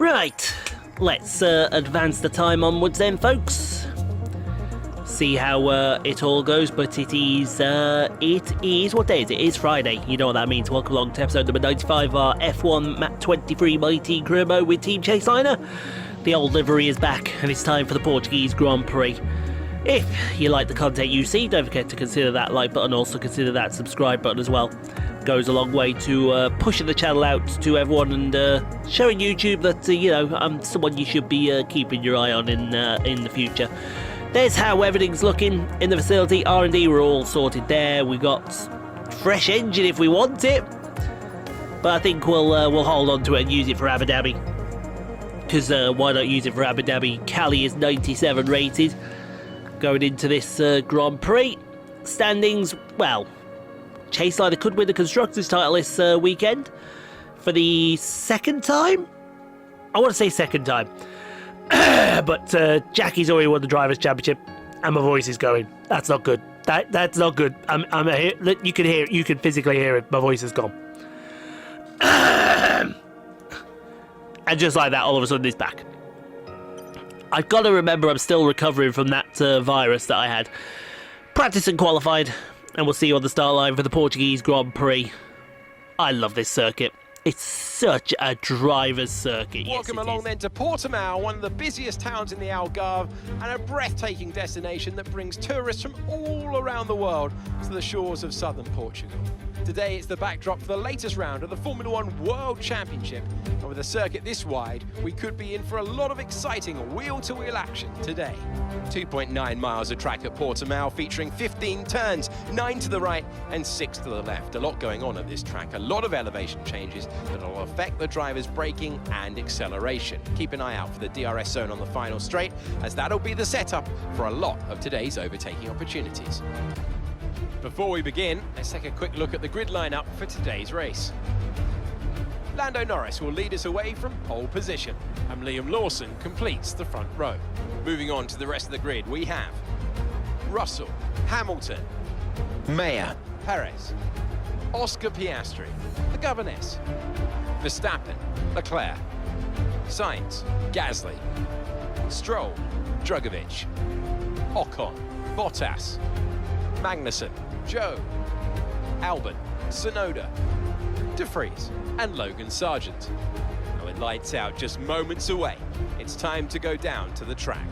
Right, let's advance the time onwards then, folks. See how it all goes, but it is, what day is it? It is Friday, you know what that means. Welcome along to episode number 95 of our F1 Map 23 Mighty Crimo with Team Chaseliner. The old livery is back, and it's time for the Portuguese Grand Prix. If you like the content you see, don't forget to consider that like button, also consider that subscribe button as well. Goes a long way to pushing the channel out to everyone and showing YouTube that, you know, I'm someone you should be keeping your eye on in the future. There's how everything's looking in the facility. R&D, we're all sorted there. We've got fresh engine if we want it. But I think we'll hold on to it and use it for Abu Dhabi. Because why not use it for Abu Dhabi? Callie is 97 rated. Going into this Grand Prix. Standings, well, Chaseliner could win the Constructors' title this weekend. For the second time? I want to say second time. But Jackie's already won the Drivers' Championship, and my voice is going. That's not good. That's not good. I'm here. You can hear it. You can physically hear it. My voice is gone. And just like that, all of a sudden it's back. I've got to remember I'm still recovering from that virus that I had. Practiced and qualified, and we'll see you on the start line for the Portuguese Grand Prix. I love this circuit. It's such a driver's circuit. Welcome along then to Portimao, one of the busiest towns in the Algarve, and a breathtaking destination that brings tourists from all around the world to the shores of southern Portugal. Today it's the backdrop for the latest round of the Formula One World Championship, and with a circuit this wide, we could be in for a lot of exciting wheel-to-wheel action today. 2.9 miles of track at Portimao, featuring 15 turns, 9 to the right and 6 to the left. A lot going on at this track, a lot of elevation changes that will affect the driver's braking and acceleration. Keep an eye out for the DRS zone on the final straight, as that'll be the setup for a lot of today's overtaking opportunities. Before we begin, let's take a quick look at the grid lineup for today's race. Lando Norris will lead us away from pole position, and Liam Lawson completes the front row. Moving on to the rest of the grid, we have Russell, Hamilton, Mayer, Perez, Oscar Piastri, the governess, Verstappen, Leclerc, Sainz, Gasly, Stroll, Drugovich, Ocon, Bottas, Magnussen, Joe, Albon, Tsunoda, De Vries and Logan Sargent. Now it lights out just moments away. It's time to go down to the track.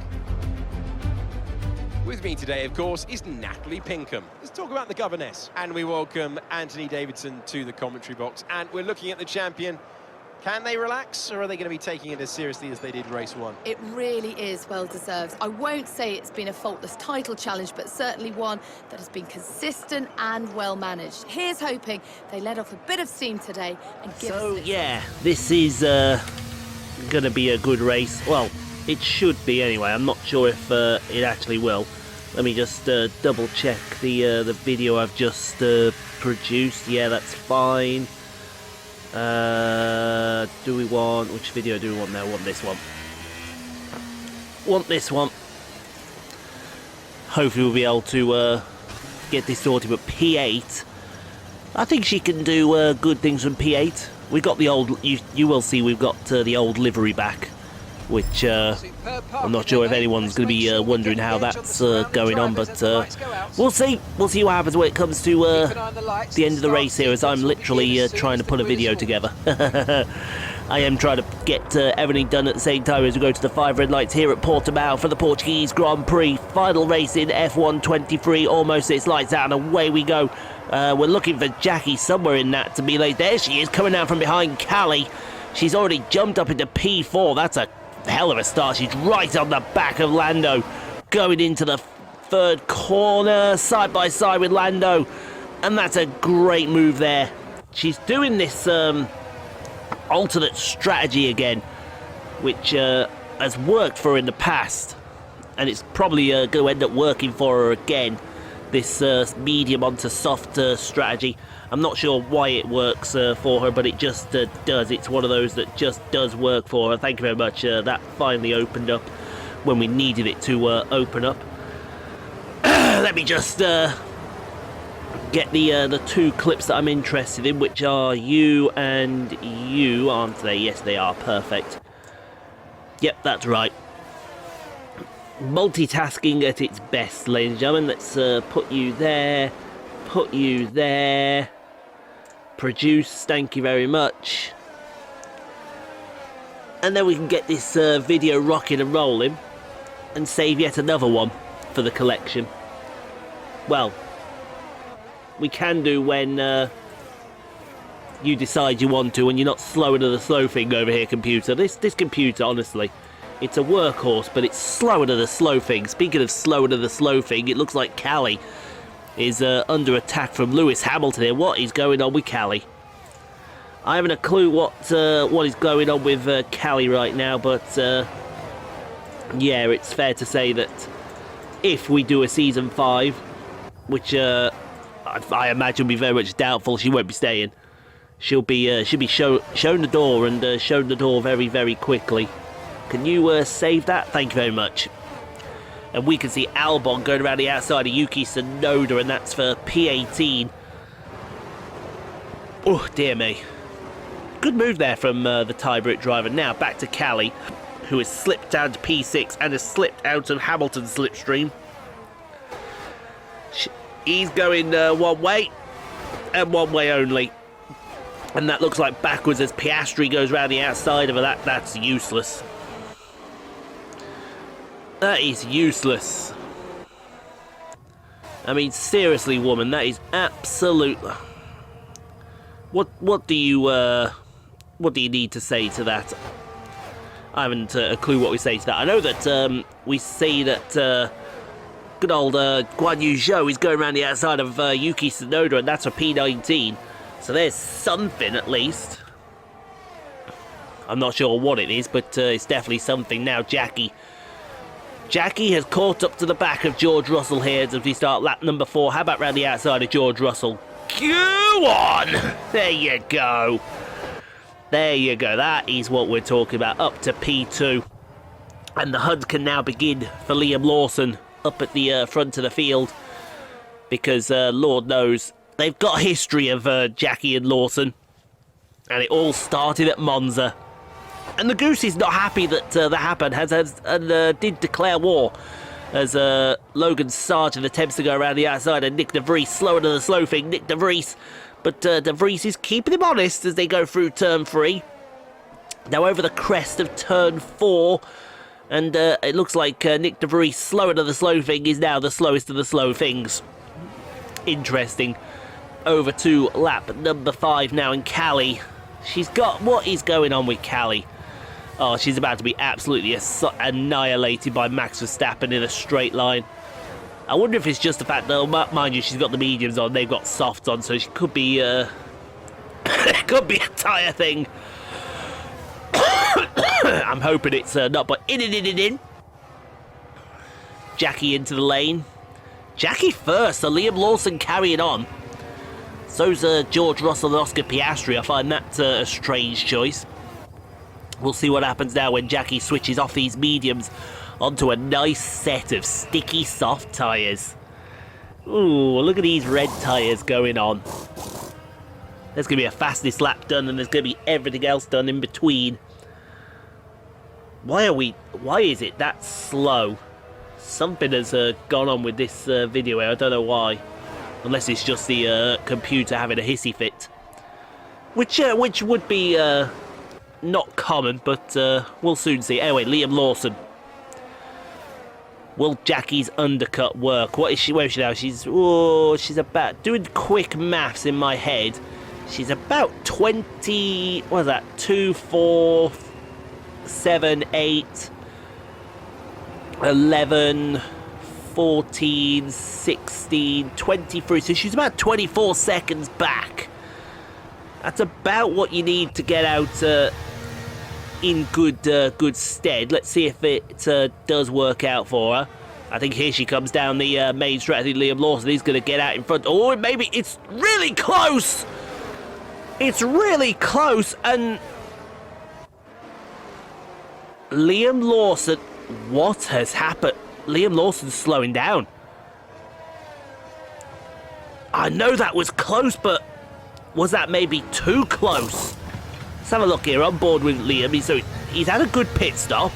With me today, of course, is Natalie Pinkham. Let's talk about the governess. And we welcome Anthony Davidson to the commentary box. And we're looking at the champion. Can they relax, or are they going to be taking it as seriously as they did race one? It really is well-deserved. I won't say it's been a faultless title challenge, but certainly one that has been consistent and well-managed. Here's hoping they let off a bit of steam today and give us So, yeah, this is going to be a good race. Well, it should be anyway. I'm not sure if it actually will. Let me just double-check the video I've just produced. Yeah, that's fine. Do we want, which video do we want now? Want this one. Want this one. Hopefully we'll be able to get this sorted, but P8, I think she can do good things from P8. We got the old, you will see we've got the old livery back, which I'm not sure if anyone's going to be wondering how that's going on, but we'll see. We'll see what happens when it comes to the end of the race here, as I'm literally trying to put a video together. I am trying to get everything done at the same time as we go to the 5 red lights here at Portimao for the Portuguese Grand Prix. Final race in F1 23, almost its lights out and away we go. We're looking for Jackie somewhere in that to be late. There she is, coming down from behind Callie. She's already jumped up into P4. That's a hell of a start. She's right on the back of Lando, going into the third corner, side by side with Lando, and that's a great move there. She's doing this alternate strategy again, which has worked for her in the past, and it's probably going to end up working for her again, this medium onto soft strategy. I'm not sure why it works for her, but it just does. It's one of those that just does work for her. Thank you very much. That finally opened up when we needed it to open up. Let me just get the two clips that I'm interested in, which are you and you, aren't they? Yes, they are. Perfect. Yep, that's right. Multitasking at its best, ladies and gentlemen. Let's put you there. Put you there. Produce, thank you very much. And then we can get this video rocking and rolling and save yet another one for the collection. Well, we can do when you decide you want to and you're not slower than the slow thing over here, computer. This computer, honestly, it's a workhorse, but it's slower than the slow thing. Speaking of slower than the slow thing, it looks like Callie is under attack from Lewis Hamilton here. What is going on with Callie? I haven't a clue what is going on with Callie right now, but yeah, it's fair to say that if we do a season 5, which I imagine will be very much doubtful, she won't be staying. She'll be shown the door and shown the door very, very quickly. Can you save that? Thank you very much. And we can see Albon going around the outside of Yuki Tsunoda, and that's for P18. Oh, dear me. Good move there from the tie-break driver. Now back to Callie, who has slipped down to P6 and has slipped out of Hamilton's slipstream. He's going one way, and one way only. And that looks like backwards as Piastri goes round the outside of her. That's useless. That is useless. I mean, seriously, woman, that is absolute. What do you need to say to that? I haven't a clue what we say to that. I know that we say that good old Guan Yu Zhou is going around the outside of Yuki Tsunoda, and that's a P19. So there's something at least. I'm not sure what it is, but it's definitely something. Now Jackie has caught up to the back of George Russell here as we start lap number 4. How about round the outside of George Russell? Go on! There you go. There you go. That is what we're talking about. Up to P2. And the hunt can now begin for Liam Lawson up at the front of the field. Because Lord knows, they've got a history of Jackie and Lawson. And it all started at Monza. And the Goose is not happy that that happened, and did declare war as Logan Sargent attempts to go around the outside, and Nick De Vries slower than the slow thing. Nick De Vries, but De Vries is keeping him honest as they go through turn 3. Now over the crest of turn 4, and it looks like Nick De Vries, slower than the slow thing, is now the slowest of the slow things. Interesting. Over to lap number 5 now, and Callie. She's got... What is going on with Callie? Oh, she's about to be absolutely annihilated by Max Verstappen in a straight line. I wonder if it's just the fact that, mind you, she's got the mediums on, they've got softs on, so she could be... it could be a tyre thing. I'm hoping it's not, but in. Jackie into the lane. Jackie first, so Liam Lawson carrying on. So's George Russell and Oscar Piastri. I find that a strange choice. We'll see what happens now when Jackie switches off these mediums onto a nice set of sticky soft tyres. Ooh, look at these red tyres going on. There's going to be a fastest lap done, and there's going to be everything else done in between. Why is it that slow? Something has gone on with this video here. I don't know why. Unless it's just the computer having a hissy fit. Which would be not common, but we'll soon see. Anyway, Liam Lawson. Will Jackie's undercut work? What is she? Where is she now? She's about, doing quick maths in my head, she's about 20, what is that? 2, 4, 7, 8, 11, 14, 16, 23, so she's about 24 seconds back. That's about what you need to get out in good stead. Let's see if it does work out for her. I think here she comes down the main straight. I think Liam Lawson is going to get out in front. Oh, maybe it's really close. It's really close, and Liam Lawson, what has happened? Liam Lawson's slowing down. I know that was close, but was that maybe too close? Let's have a look here. On board with Liam. So he's had a good pit stop.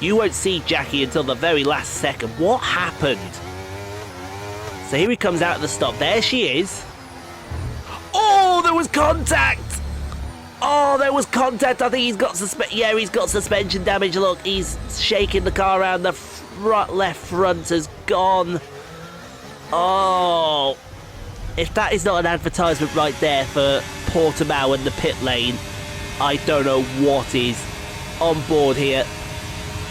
You won't see Jackie until the very last second. What happened? So here he comes out of the stop. There she is. Oh, there was contact. Oh, there was contact. I think he's got he's got suspension damage. Look, he's shaking the car around. The left front has gone. Oh, if that is not an advertisement right there for Portimao and the pit lane, I don't know what is on board here.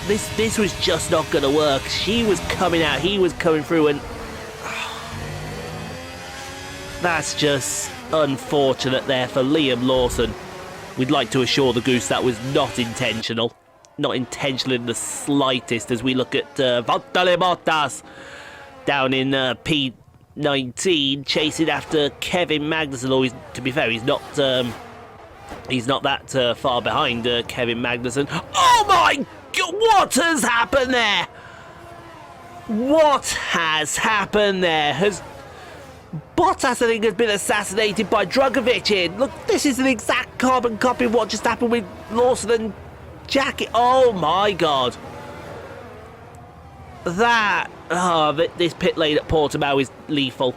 This was just not going to work. She was coming out, he was coming through, and that's just unfortunate there for Liam Lawson. We'd like to assure the Goose that was not intentional. Not intentional in the slightest, as we look at Valtteri Bottas down in P19, chasing after Kevin Magnussen. Always, to be fair, he's not that far behind Kevin Magnussen. Oh my God, what has happened there? What has happened there? Has Bottas, I think, has been assassinated by Drugovich here. Look, this is an exact carbon copy of what just happened with Lawson and Jackie. Oh my God. This pit lane at Portimao is lethal.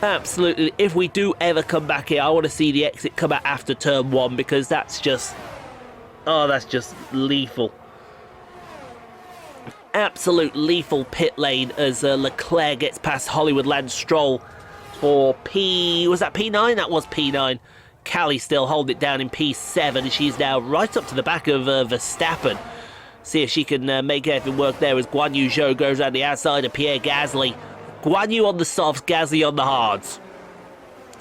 Absolutely. If we do ever come back here, I want to see the exit come out after turn 1, because that's just... oh, that's just lethal. Absolute lethal pit lane as Leclerc gets past Hollywood Lance Stroll for was that P9? That was P9. Callie still holding it down in P7, and she's now right up to the back of Verstappen. See if she can make everything work there as Guan Yu Zhou goes around the outside of Pierre Gasly. Guan Yu on the softs, Gasly on the hards.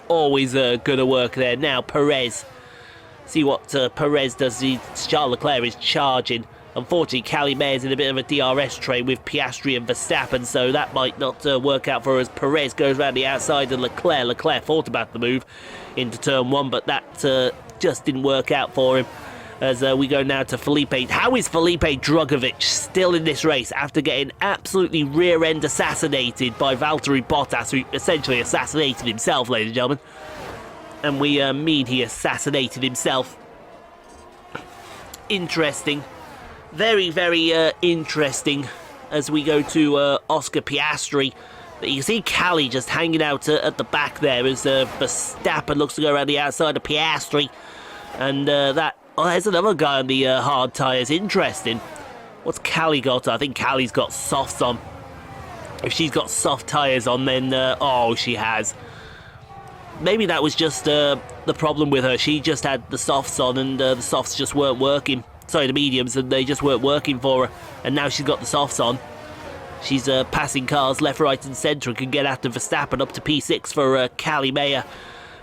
Always gonna work there. Now Perez. See what Perez does. Charles Leclerc is charging. Unfortunately, Callie Mayer's in a bit of a DRS train with Piastri and Verstappen, so that might not work out for us. Perez goes around the outside of Leclerc. Leclerc thought about the move into turn 1, but that just didn't work out for him. As we go now to Felipe. How is Felipe Drugovich still in this race after getting absolutely rear-end assassinated by Valtteri Bottas, who essentially assassinated himself, ladies and gentlemen? And we mean he assassinated himself. Interesting. Very, very interesting as we go to Oscar Piastri. You see Callie just hanging out at the back there as Verstappen looks to go around the outside of Piastri. And there's another guy on the hard tyres. Interesting. What's Callie got? I think Callie's got softs on. If she's got soft tyres on, then oh, she has. Maybe that was just the problem with her. She just had the softs on, and the softs just weren't working. Sorry, the mediums, and they just weren't working for her. And now she's got the softs on. She's passing cars left, right and centre and can get after Verstappen up to P6 for Callie Mayer.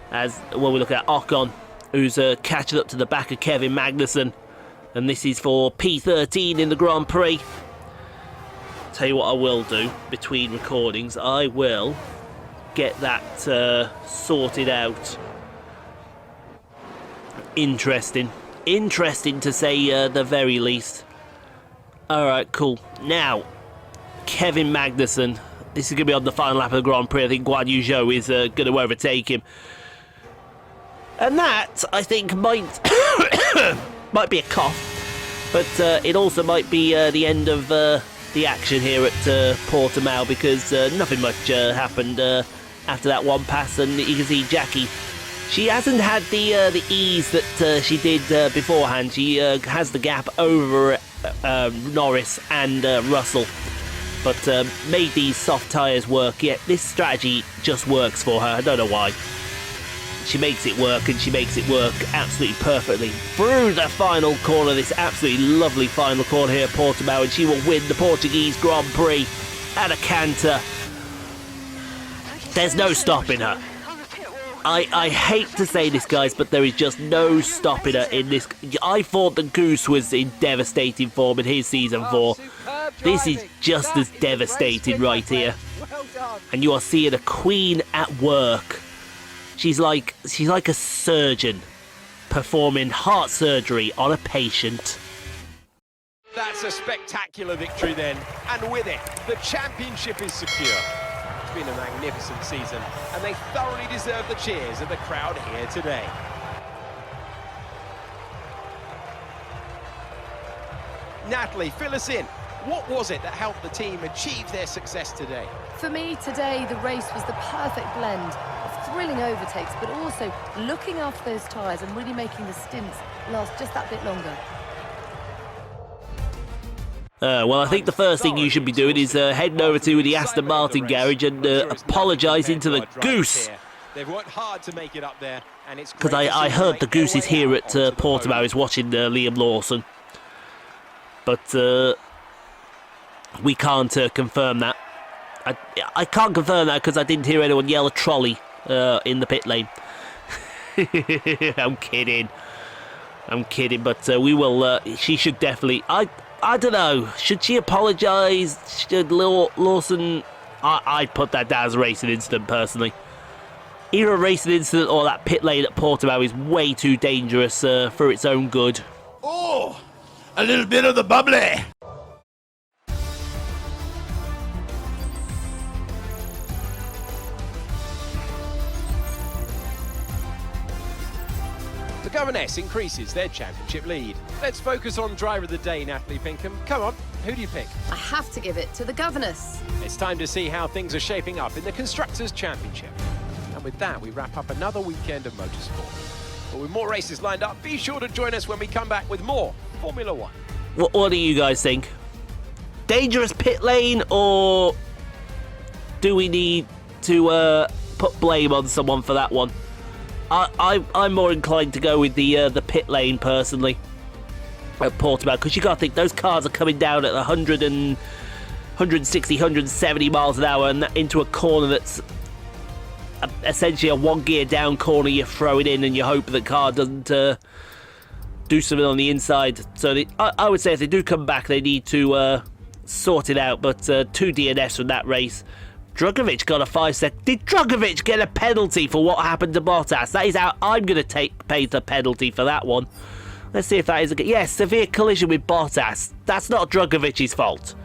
As well, we look at Ocon, who's catching up to the back of Kevin Magnussen. And this is for P13 in the Grand Prix. Tell you what I will do between recordings. I will get that sorted out. Interesting. Interesting to say the very least. Alright, cool. Now, Kevin Magnussen. This is going to be on the final lap of the Grand Prix. I think Guan Yu Zhou is going to overtake him. And that, I think, might might be a cough. But it also might be the end of the action here at Portimao, because nothing much happened after that one pass. And you can see Jackie, she hasn't had the ease that she did beforehand. She has the gap over Norris and Russell, but made these soft tyres work. Yet this strategy just works for her. I don't know why. She makes it work, and she makes it work absolutely perfectly. Through the final corner, this absolutely lovely final corner here at Portimao, and she will win the Portuguese Grand Prix at a canter. There's no stopping her. I hate to say this, guys, but there is just no stopping her in this. I thought the Goose was in devastating form in his Season 4. This is just as devastating right here. And you are seeing a queen at work. She's like a surgeon performing heart surgery on a patient. That's a spectacular victory then, and with it, the championship is secure. It's been a magnificent season, and they thoroughly deserve the cheers of the crowd here today. Natalie, fill us in. What was it that helped the team achieve their success today? For me, today, the race was the perfect blend of thrilling overtakes, but also looking after those tyres and really making the stints last just that bit longer. Well, I think the first thing you should be doing is heading over to the Aston Martin garage and apologising to the Goose. They've worked hard to make it up there, and it's Because I heard the Goose is here at Portimao is watching Liam Lawson. But we can't confirm that. I can't confirm that because I didn't hear anyone yell a trolley in the pit lane. I'm kidding, but we will. She should definitely. I don't know. Should she apologise? Should Lawson? I'd put that down as a racing incident personally. Either a racing incident or that pit lane at Portimao is way too dangerous for its own good. Oh, a little bit of the bubbly. The Governess increases their championship lead. Let's focus on driver of the day, Natalie Pinkham. Come on, who do you pick? I have to give it to the Governess. It's time to see how things are shaping up in the Constructors' Championship. And with that, we wrap up another weekend of motorsport. But with more races lined up, be sure to join us when we come back with more Formula One. What do you guys think? Dangerous pit lane, or do we need to put blame on someone for that one? I'm more inclined to go with the pit lane personally at Portimao, because you got to think those cars are coming down at 160, 170 miles an hour and into a corner that's essentially a one gear down corner. You throw it in and you hope the car doesn't do something on the inside. So I would say if they do come back, they need to sort it out. But 2 DNFs from that race. Drugovich got a 5-second. Did Drugovich get a penalty for what happened to Bottas? That is how I'm going to pay the penalty for that one. Let's see if that is a... Yes, severe collision with Bottas. That's not Drugovich's fault.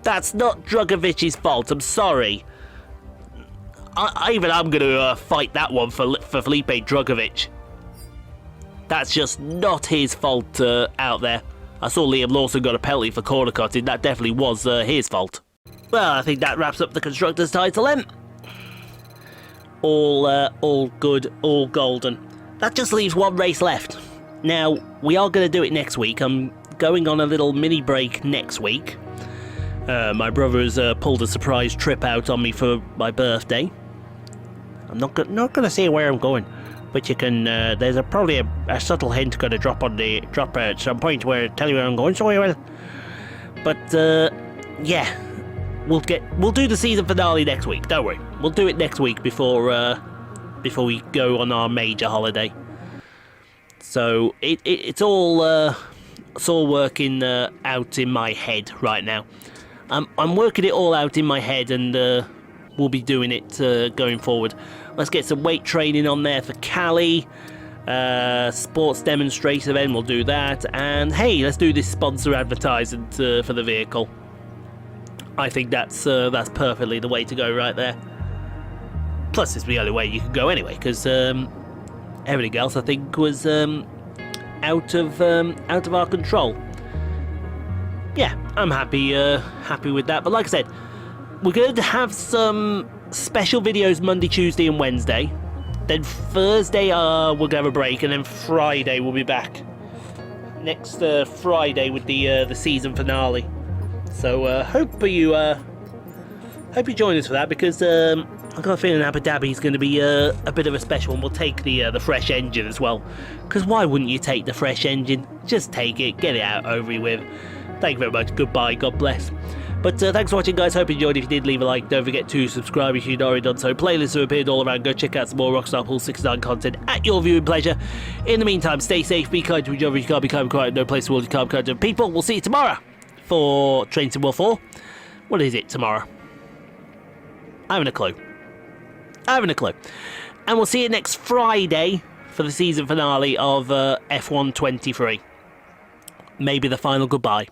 That's not Drugovich's fault. I'm sorry. I'm going to fight that one for Felipe Drugovich. That's just not his fault out there. I saw Liam Lawson got a penalty for corner cutting. That definitely was his fault. Well, I think that wraps up the Constructors' title then. All good, all golden. That just leaves one race left. Now, we are going to do it next week. I'm going on a little mini break next week. My brother has pulled a surprise trip out on me for my birthday. I'm not going to say where I'm going, but you can. There's probably a subtle hint going to drop at some point where I tell you where I'm going. So I will. But yeah. We'll do the season finale next week. Don't worry, we'll do it next week before we go on our major holiday. So it's all working out in my head right now. I'm working it all out in my head, and we'll be doing it going forward. Let's get some weight training on there for Callie. Sports demonstrator event, we'll do that, and hey, let's do this sponsor advertisement for the vehicle. I think that's perfectly the way to go right there. Plus, it's the only way you can go anyway, because everything else I think was out of our control. Yeah, I'm happy with that. But like I said, we're going to have some special videos Monday, Tuesday, and Wednesday. Then Thursday we're going to have a break, and then Friday we'll be back. Next Friday with the season finale. So hope you join us for that, because I've got a feeling Abu Dhabi is going to be a bit of a special one. We'll take the fresh engine as well, because why wouldn't you take the fresh engine? Just take it, get it out over with. Thank you very much. Goodbye. God bless. But thanks for watching, guys. Hope you enjoyed. If you did, leave a like. Don't forget to subscribe if you've already done so. Playlists have appeared all around. Go check out some more Rockstar Pool 69 content at your viewing pleasure. In the meantime, stay safe, be kind to each other. You can't be kind, quiet. No place in the world you can't be kind to people. We'll see you tomorrow for Train Sim World 4. What is it tomorrow? I haven't a clue. And we'll see you next Friday for the season finale of F1 23. Maybe the final goodbye.